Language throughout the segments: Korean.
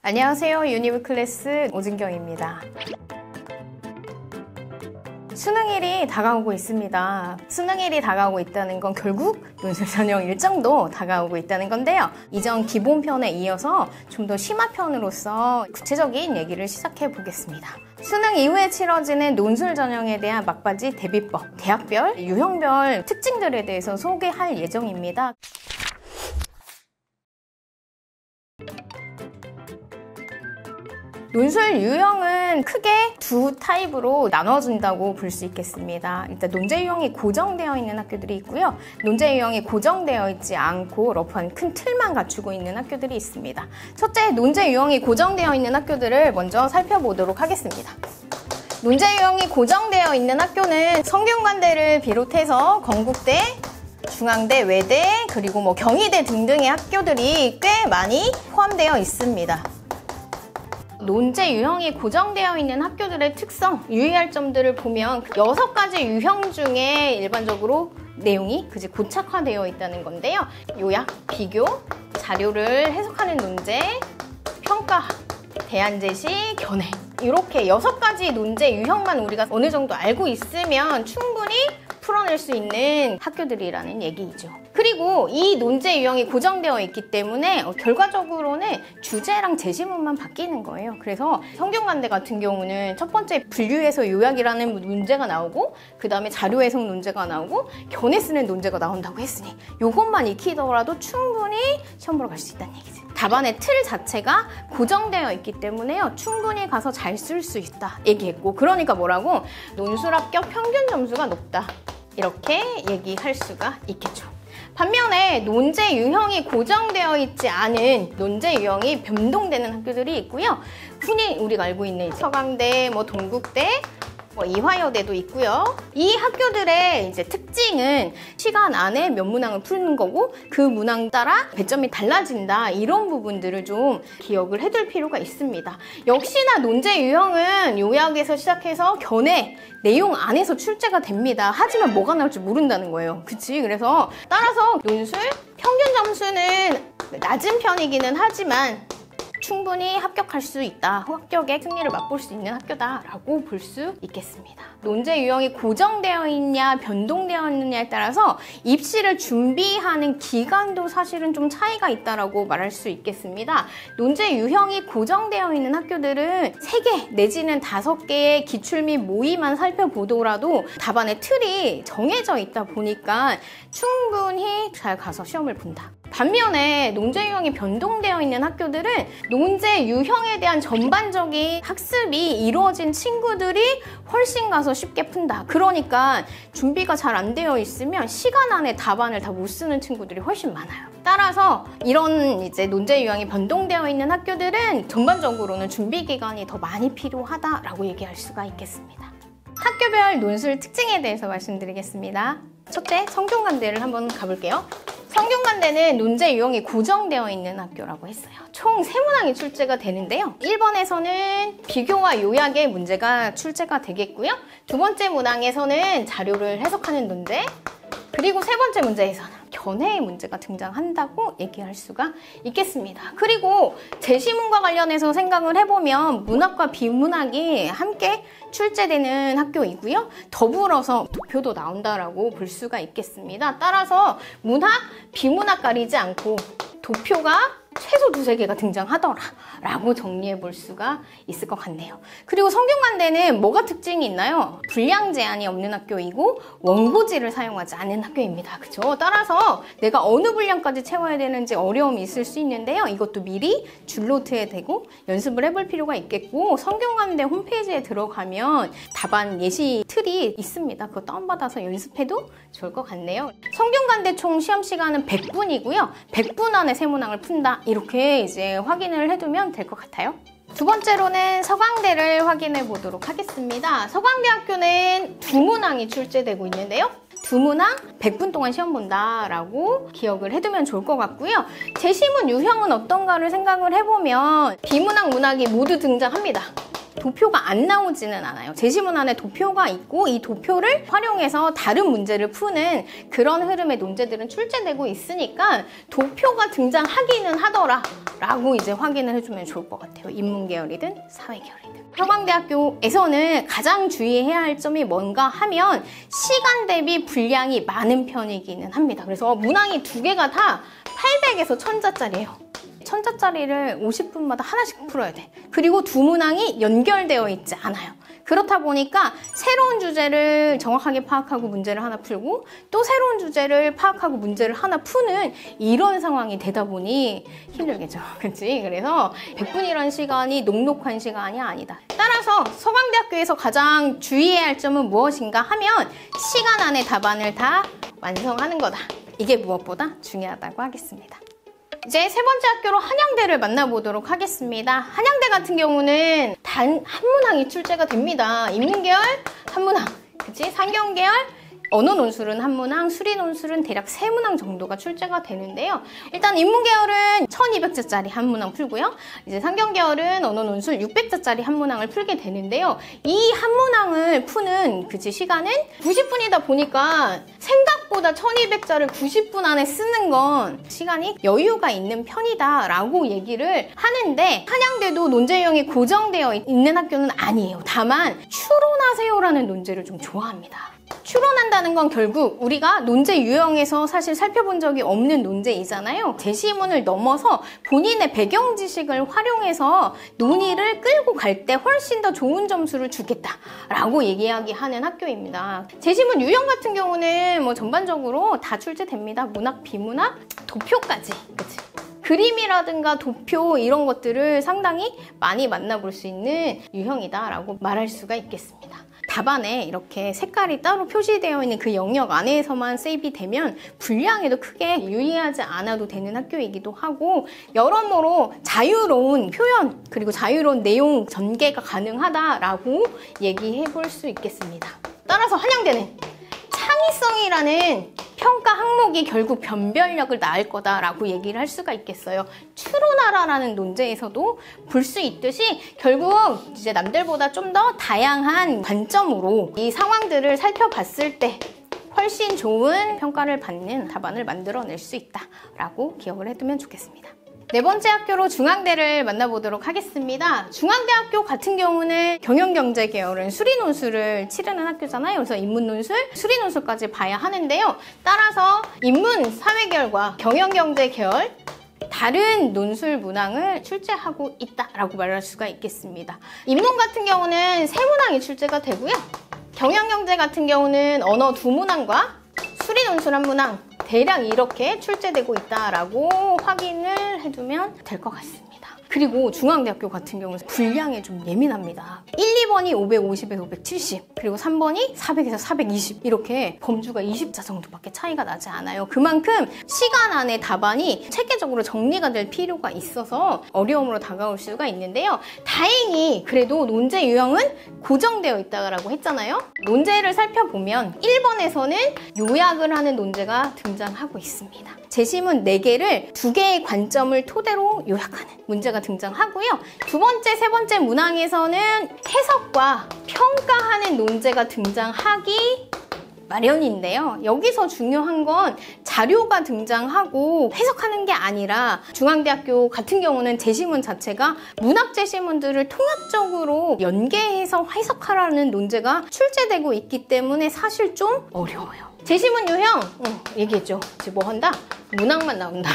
안녕하세요. 유니브 클래스 오진경입니다. 수능일이 다가오고 있습니다. 수능일이 다가오고 있다는 건 결국 논술 전형 일정도 다가오고 있다는 건데요. 이전 기본편에 이어서 좀 더 심화편으로서 구체적인 얘기를 시작해 보겠습니다. 수능 이후에 치러지는 논술 전형에 대한 막바지 대비법, 대학별, 유형별 특징들에 대해서 소개할 예정입니다. 논술 유형은 크게 두 타입으로 나눠진다고 볼 수 있겠습니다. 일단 논제 유형이 고정되어 있는 학교들이 있고요. 논제 유형이 고정되어 있지 않고 러프한 큰 틀만 갖추고 있는 학교들이 있습니다. 첫째, 논제 유형이 고정되어 있는 학교들을 먼저 살펴보도록 하겠습니다. 논제 유형이 고정되어 있는 학교는 성균관대를 비롯해서 건국대, 중앙대, 외대, 그리고 경희대 등등의 학교들이 꽤 많이 포함되어 있습니다. 논제 유형이 고정되어 있는 학교들의 특성, 유의할 점들을 보면 6가지 유형 중에 일반적으로 내용이 고착화되어 있다는 건데요. 요약, 비교, 자료를 해석하는 논제, 평가, 대안 제시, 견해, 이렇게 6가지 논제 유형만 우리가 어느 정도 알고 있으면 충분히 풀어낼 수 있는 학교들이라는 얘기이죠. 그리고 이 논제 유형이 고정되어 있기 때문에 결과적으로는 주제랑 제시문만 바뀌는 거예요. 그래서 성균관대 같은 경우는 첫 번째 분류해서 요약이라는 문제가 나오고, 그 다음에 자료 해석 문제가 나오고, 견해 쓰는 논제가 나온다고 했으니 이것만 익히더라도 충분히 시험 보러 갈 수 있다는 얘기죠. 답안의 틀 자체가 고정되어 있기 때문에요. 충분히 가서 잘 쓸 수 있다 얘기했고, 그러니까 뭐라고? 논술 합격 평균 점수가 높다, 이렇게 얘기할 수가 있겠죠. 반면에 논제 유형이 고정되어 있지 않은 논제 유형이 변동되는 학교들이 있고요. 흔히 우리가 알고 있는 서강대, 동국대, 이화여대도 있고요. 이 학교들의 특징은 시간 안에 몇 문항을 푸는 거고, 그 문항 따라 배점이 달라진다, 이런 부분들을 좀 기억을 해둘 필요가 있습니다. 역시나 논제 유형은 요약에서 시작해서 견해, 내용 안에서 출제가 됩니다. 하지만 뭐가 나올지 모른다는 거예요. 그치? 그래서 따라서 논술 평균 점수는 낮은 편이기는 하지만 충분히 합격할 수 있다, 합격의 승리를 맛볼 수 있는 학교다라고 볼 수 있겠습니다. 논제 유형이 고정되어 있냐 변동되어 있느냐에 따라서 입시를 준비하는 기간도 사실은 좀 차이가 있다라고 말할 수 있겠습니다. 논제 유형이 고정되어 있는 학교들은 3개 내지는 5개의 기출 및 모의만 살펴보더라도 답안의 틀이 정해져 있다 보니까 충분히 잘 가서 시험을 본다. 반면에 논제 유형이 변동되어 있는 학교들은 논제 유형에 대한 전반적인 학습이 이루어진 친구들이 훨씬 가서 쉽게 푼다. 그러니까 준비가 잘 안 되어 있으면 시간 안에 답안을 다 못 쓰는 친구들이 훨씬 많아요. 따라서 이런 논제 유형이 변동되어 있는 학교들은 전반적으로는 준비 기간이 더 많이 필요하다라고 얘기할 수가 있겠습니다. 학교별 논술 특징에 대해서 말씀드리겠습니다. 첫째, 성균관대를 한번 가볼게요. 성균관대는 논제 유형이 고정되어 있는 학교라고 했어요. 총 3문항이 출제가 되는데요. 1번에서는 비교와 요약의 문제가 출제가 되겠고요. 두 번째 문항에서는 자료를 해석하는 문제, 그리고 세 번째 문제에서는 견해의 문제가 등장한다고 얘기할 수가 있겠습니다. 그리고 제시문과 관련해서 생각을 해보면 문학과 비문학이 함께 출제되는 학교이고요. 더불어서 도표도 나온다라고 볼 수가 있겠습니다. 따라서 문학, 비문학 가리지 않고 도표가 최소 2-3개가 등장하더라 라고 정리해 볼 수가 있을 것 같네요. 그리고 성균관대는 뭐가 특징이 있나요? 분량 제한이 없는 학교이고 원고지를 사용하지 않은 학교입니다. 그죠? 따라서 내가 어느 분량까지 채워야 되는지 어려움이 있을 수 있는데요. 이것도 미리 줄노트에 대고 연습을 해볼 필요가 있겠고, 성균관대 홈페이지에 들어가면 답안 예시 틀이 있습니다. 그거 다운받아서 연습해도 좋을 것 같네요. 성균관대 총 시험 시간은 100분이고요. 100분 안에 3문항을 푼다, 이렇게 확인을 해두면 될 것 같아요. 두 번째로는 서강대를 확인해 보도록 하겠습니다. 서강대학교는 2문항이 출제되고 있는데요. 2문항 100분 동안 시험 본다라고 기억을 해두면 좋을 것 같고요. 제시문 유형은 어떤가를 생각을 해보면 비문학, 문학이 모두 등장합니다. 도표가 안 나오지는 않아요. 제시문 안에 도표가 있고 이 도표를 활용해서 다른 문제를 푸는 그런 흐름의 논제들은 출제되고 있으니까 도표가 등장하기는 하더라 라고 이제 확인을 해주면 좋을 것 같아요. 인문계열이든 사회계열이든. 서강대학교에서는 가장 주의해야 할 점이 뭔가 하면 시간 대비 분량이 많은 편이기는 합니다. 그래서 문항이 두 개가 다 800에서 1000자짜리예요. 1000자짜리를 50분마다 하나씩 풀어야 돼. 그리고 두 문항이 연결되어 있지 않아요. 그렇다 보니까 새로운 주제를 정확하게 파악하고 문제를 하나 풀고 또 새로운 주제를 파악하고 문제를 하나 푸는 이런 상황이 되다 보니 힘들겠죠. 그치? 그래서 100분이라는 시간이 녹록한 시간이 아니다. 따라서 서강대학교에서 가장 주의해야 할 점은 무엇인가 하면 시간 안에 답안을 다 완성하는 거다. 이게 무엇보다 중요하다고 하겠습니다. 이제 세 번째 학교로 한양대를 만나보도록 하겠습니다. 한양대 같은 경우는 단 한 문항이 출제가 됩니다. 인문계열 한 문항, 그치? 상경계열 언어 논술은 한 문항, 수리 논술은 대략 3문항 정도가 출제가 되는데요. 일단 인문계열은 1200자짜리 한 문항 풀고요. 이제 상경계열은 언어 논술 600자짜리 한 문항을 풀게 되는데요. 이 한 문항을 푸는 시간은 90분이다 보니까 생각보다 1200자를 90분 안에 쓰는 건 시간이 여유가 있는 편이다 라고 얘기를 하는데 한양대도 논제 유형이 고정되어 있는 학교는 아니에요. 다만 추론하세요라는 논제를 좀 좋아합니다. 추론한다는 건 결국 우리가 논제 유형에서 사실 살펴본 적이 없는 논제이잖아요. 제시문을 넘어서 본인의 배경 지식을 활용해서 논의를 끌고 갈 때 훨씬 더 좋은 점수를 주겠다라고 이야기하는 학교입니다. 제시문 유형 같은 경우는 뭐 전반적으로 다 출제됩니다. 문학, 비문학, 도표까지. 그치? 그림이라든가 도표 이런 것들을 상당히 많이 만나볼 수 있는 유형이다라고 말할 수가 있겠습니다. 답안에 이렇게 색깔이 따로 표시되어 있는 그 영역 안에서만 세이브이 되면 분량에도 크게 유의하지 않아도 되는 학교이기도 하고 여러모로 자유로운 표현 그리고 자유로운 내용 전개가 가능하다라고 얘기해 볼 수 있겠습니다. 따라서 한양대는 창의성이라는 평가 항목이 결국 변별력을 낳을 거다라고 얘기를 할 수가 있겠어요. 추론하라라는 논제에서도 볼 수 있듯이 결국 이제 남들보다 좀 더 다양한 관점으로 이 상황들을 살펴봤을 때 훨씬 좋은 평가를 받는 답안을 만들어낼 수 있다라고 기억을 해두면 좋겠습니다. 네 번째 학교로 중앙대를 만나보도록 하겠습니다. 중앙대학교 같은 경우는 경영경제 계열은 수리논술을 치르는 학교잖아요. 그래서 인문논술, 수리논술까지 봐야 하는데요. 따라서 인문, 사회계열과 경영경제 계열 다른 논술 문항을 출제하고 있다라고 말할 수가 있겠습니다. 인문 같은 경우는 3문항이 출제가 되고요. 경영경제 같은 경우는 언어 2문항과 수리논술 1문항 대략 이렇게 출제되고 있다라고 확인을 해두면 될 것 같습니다. 그리고 중앙대학교 같은 경우는 분량에 좀 예민합니다. 1, 2번이 550에서 570 그리고 3번이 400에서 420 이렇게 범주가 20자 정도밖에 차이가 나지 않아요. 그만큼 시간 안에 답안이 체계적으로 정리가 될 필요가 있어서 어려움으로 다가올 수가 있는데요. 다행히 그래도 논제 유형은 고정되어 있다고 했잖아요. 논제를 살펴보면 1번에서는 요약을 하는 논제가 등장하고 있습니다. 제시문 4개를 2개의 관점을 토대로 요약하는 문제가 등장하고요. 두 번째, 세 번째 문항에서는 해석과 평가하는 논제가 등장하기 마련인데요. 여기서 중요한 건 자료가 등장하고 해석하는 게 아니라 중앙대학교 같은 경우는 제시문 자체가 문학 제시문들을 통합적으로 연계해서 해석하라는 논제가 출제되고 있기 때문에 사실 좀 어려워요. 제시문 유형 얘기했죠. 이제 뭐 한다? 문학만 나온다.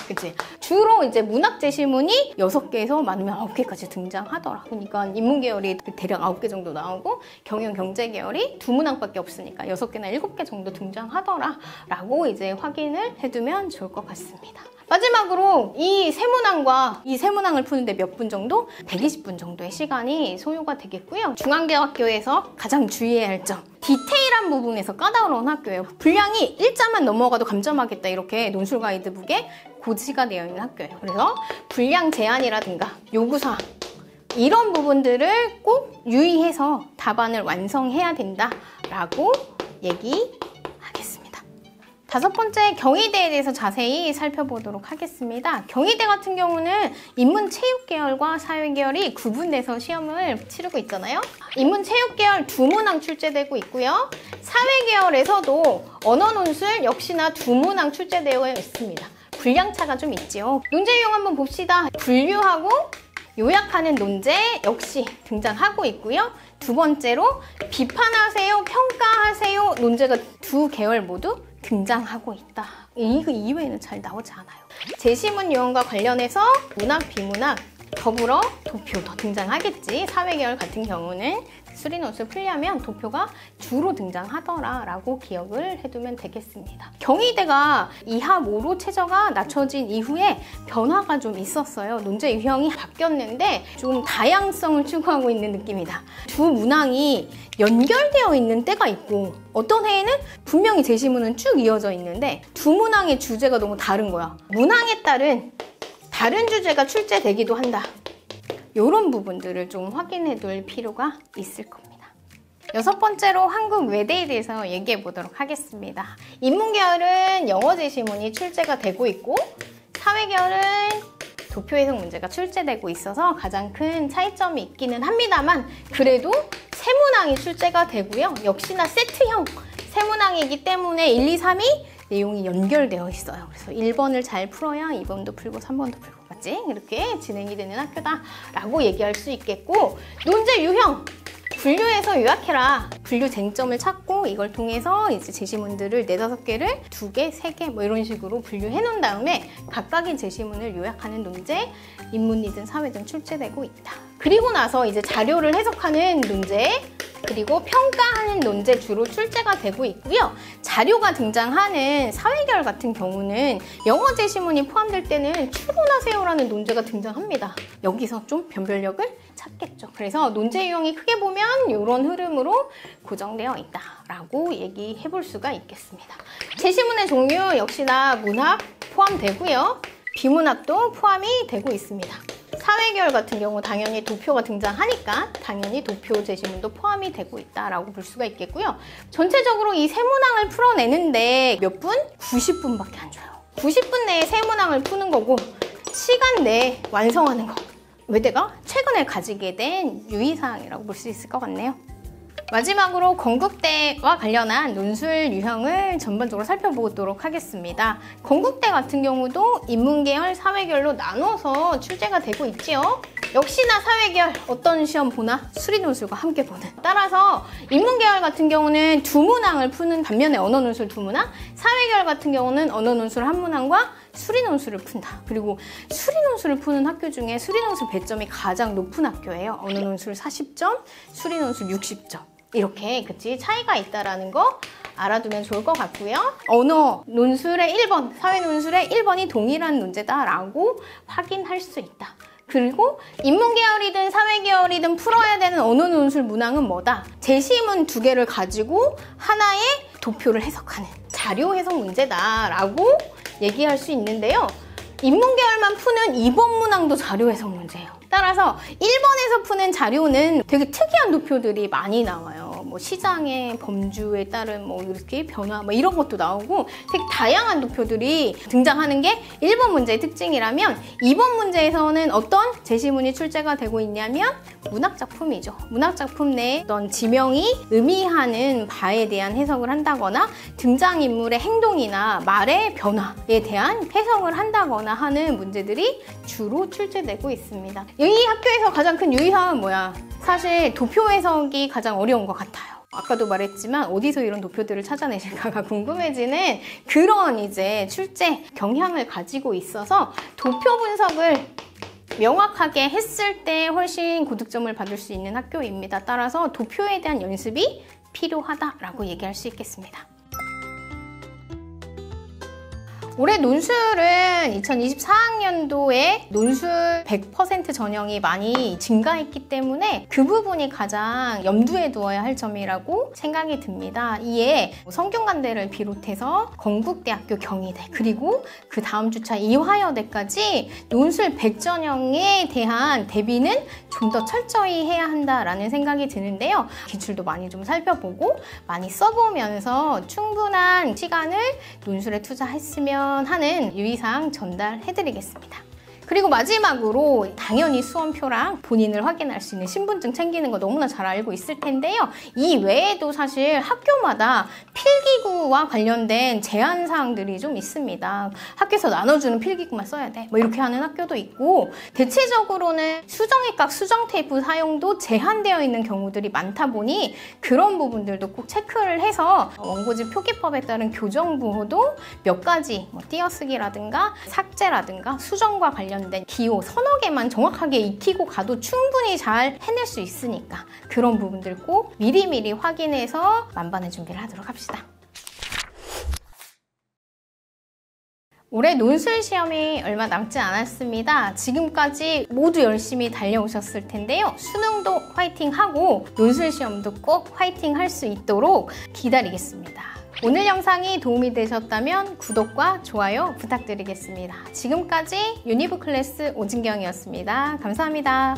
그치? 주로 이제 문학 제시문이 6개에서 많으면 9개까지 등장하더라. 그러니까 인문계열이 대략 9개 정도 나오고 경영 경제 계열이 2문항밖에 없으니까 6개나 7개 정도 등장하더라 라고 이제 확인을 해두면 좋을 것 같습니다. 마지막으로 이 3문항과 이 3문항을 푸는데 몇 분 정도? 120분 정도의 시간이 소요가 되겠고요. 중앙대학교에서 가장 주의해야 할 점. 디테일한 부분에서 까다로운 학교예요. 분량이 1자만 넘어가도 감점하겠다 이렇게 논술 가이드북에 고지가 되어 있는 학교예요. 그래서 분량 제한이라든가 요구사항 이런 부분들을 꼭 유의해서 답안을 완성해야 된다라고 얘기하겠습니다. 5번째, 경희대에 대해서 자세히 살펴보도록 하겠습니다. 경희대 같은 경우는 인문체육계열과 사회계열이 구분돼서 시험을 치르고 있잖아요. 인문체육계열 2문항 출제되고 있고요. 사회계열에서도 언어논술 역시나 2문항 출제되어 있습니다. 분량차가 좀 있죠. 논제 유형 한번 봅시다. 분류하고 요약하는 논제 역시 등장하고 있고요. 2번째로 비판하세요, 평가하세요 논제가 2계열 모두 등장하고 있다. 이거 이외에는 잘 나오지 않아요. 제시문 유형과 관련해서 문학, 비문학, 더불어 도표도 등장하겠지. 사회계열 같은 경우는 수리논술 풀려면 도표가 주로 등장하더라 라고 기억을 해두면 되겠습니다. 경희대가 2합 5로 최저가 낮춰진 이후에 변화가 좀 있었어요. 논제 유형이 바뀌었는데 좀 다양성을 추구하고 있는 느낌이다. 2문항이 연결되어 있는 때가 있고 어떤 해에는 분명히 제시문은 쭉 이어져 있는데 2문항의 주제가 너무 다른 거야. 문항에 따른 다른 주제가 출제되기도 한다. 이런 부분들을 좀 확인해 둘 필요가 있을 겁니다. 6번째로 한국 외대에 대해서 얘기해 보도록 하겠습니다. 인문계열은 영어 제시문이 출제가 되고 있고 사회계열은 도표 해석 문제가 출제되고 있어서 가장 큰 차이점이 있기는 합니다만 그래도 세문항이 출제가 되고요. 역시나 세트형 세문항이기 때문에 1, 2, 3이 내용이 연결되어 있어요. 그래서 1번을 잘 풀어야 2번도 풀고 3번도 풀고 맞지? 이렇게 진행이 되는 학교다라고 얘기할 수 있겠고 논제 유형! 분류해서 요약해라. 분류 쟁점을 찾고 이걸 통해서 이제 제시문들을 4, 5개를 2개, 3개 뭐 이런 식으로 분류해 놓은 다음에 각각의 제시문을 요약하는 논제, 인문이든 사회든 출제되고 있다. 그리고 나서 이제 자료를 해석하는 논제, 그리고 평가하는 논제 주로 출제가 되고 있고요. 자료가 등장하는 사회계열 같은 경우는 영어 제시문이 포함될 때는 추론하세요라는 논제가 등장합니다. 여기서 좀 변별력을 찾겠죠. 그래서 논제 유형이 크게 보면 이런 흐름으로 고정되어 있다라고 얘기해 볼 수가 있겠습니다. 제시문의 종류 역시나 문학 포함되고요. 비문학도 포함이 되고 있습니다. 사회계열 같은 경우 당연히 도표가 등장하니까 당연히 도표 제시문도 포함이 되고 있다라고 볼 수가 있겠고요. 전체적으로 이 세문항을 풀어내는데 몇 분? 90분밖에 안 줘요. 90분 내에 세문항을 푸는 거고 시간 내에 완성하는 거. 외대가 최근에 가지게 된 유의사항이라고 볼 수 있을 것 같네요. 마지막으로 건국대와 관련한 논술 유형을 전반적으로 살펴보도록 하겠습니다. 건국대 같은 경우도 인문계열, 사회계열로 나눠서 출제가 되고 있지요. 역시나 사회계열 어떤 시험 보나? 수리논술과 함께 보는. 따라서 인문계열 같은 경우는 2문항을 푸는 반면에 언어논술 2문항, 사회계열 같은 경우는 언어논술 1문항과 수리논술을 푼다. 그리고 수리논술을 푸는 학교 중에 수리논술 배점이 가장 높은 학교예요. 언어논술 40점, 수리논술 60점. 이렇게 그치 차이가 있다라는 거 알아두면 좋을 것 같고요. 언어 논술의 1번, 사회 논술의 1번이 동일한 논제다라고 확인할 수 있다. 그리고 인문계열이든 사회계열이든 풀어야 되는 언어 논술 문항은 뭐다? 제시문 2개를 가지고 하나의 도표를 해석하는 자료 해석 문제다라고 얘기할 수 있는데요. 인문계열만 푸는 2번 문항도 자료 해석 문제예요. 따라서 1번에서 푸는 자료는 되게 특이한 도표들이 많이 나와요. 뭐 시장의 범주에 따른 뭐 이렇게 변화 뭐 이런 것도 나오고 되게 다양한 도표들이 등장하는 게 1번 문제의 특징이라면 2번 문제에서는 어떤 제시문이 출제가 되고 있냐면 문학작품이죠. 문학작품 내에 어떤 지명이 의미하는 바에 대한 해석을 한다거나 등장인물의 행동이나 말의 변화에 대한 해석을 한다거나 하는 문제들이 주로 출제되고 있습니다. 이 학교에서 가장 큰 유의사항은 뭐야? 사실 도표 해석이 가장 어려운 것 같아요. 아까도 말했지만 어디서 이런 도표들을 찾아내실까가 궁금해지는 그런 이제 출제 경향을 가지고 있어서 도표 분석을 명확하게 했을 때 훨씬 고득점을 받을 수 있는 학교입니다. 따라서 도표에 대한 연습이 필요하다라고 얘기할 수 있겠습니다. 올해 논술은 2024학년도에 논술 100% 전형이 많이 증가했기 때문에 그 부분이 가장 염두에 두어야 할 점이라고 생각이 듭니다. 이에 성균관대를 비롯해서 건국대학교 경희대 그리고 그 다음 주차 이화여대까지 논술 100전형에 대한 대비는 좀 더 철저히 해야 한다라는 생각이 드는데요. 기출도 많이 좀 살펴보고 많이 써보면서 충분한 시간을 논술에 투자했으면 하는 유의사항 전달해드리겠습니다. 그리고 마지막으로 당연히 수험표랑 본인을 확인할 수 있는 신분증 챙기는 거 너무나 잘 알고 있을 텐데요. 이 외에도 사실 학교마다 필기구와 관련된 제한사항들이 좀 있습니다. 학교에서 나눠주는 필기구만 써야 돼. 뭐 이렇게 하는 학교도 있고, 대체적으로는 수정액각, 수정 테이프 사용도 제한되어 있는 경우들이 많다 보니 그런 부분들도 꼭 체크를 해서 원고지 표기법에 따른 교정부호도 몇 가지 띄어쓰기라든가 삭제라든가 수정과 관련된 기호 서너 개만 정확하게 익히고 가도 충분히 잘 해낼 수 있으니까 그런 부분들 꼭 미리미리 확인해서 만반의 준비를 하도록 합시다. 올해 논술 시험이 얼마 남지 않았습니다. 지금까지 모두 열심히 달려오셨을 텐데요. 수능도 화이팅하고 논술 시험도 꼭 화이팅 할 수 있도록 기다리겠습니다. 오늘 영상이 도움이 되셨다면 구독과 좋아요 부탁드리겠습니다. 지금까지 유니브 클래스 오진경이었습니다. 감사합니다.